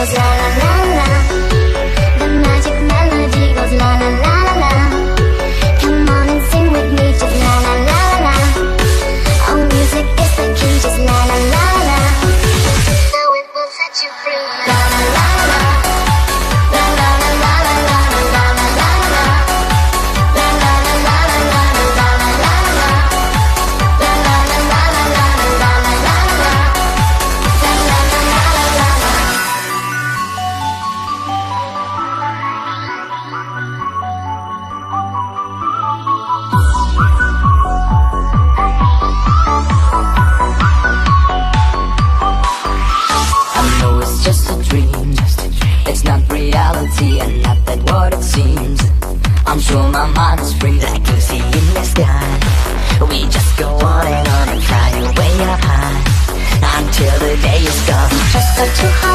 goes la la la la. The magic melody goes la la la la la. Come on and sing with me, just la la la la. Oh, music is the key, just la la la la. So it will set you free. La la la la. La la la la la la la la la la. La la la la la la la la la la. La la la la la la la la la la. La la la la la la. I know it's just a dream, it's not reality and not that what it seems. I'm sure my mind is free like Lucy in the sky. We just go on and fly way up high until the day is gone. Just so too high.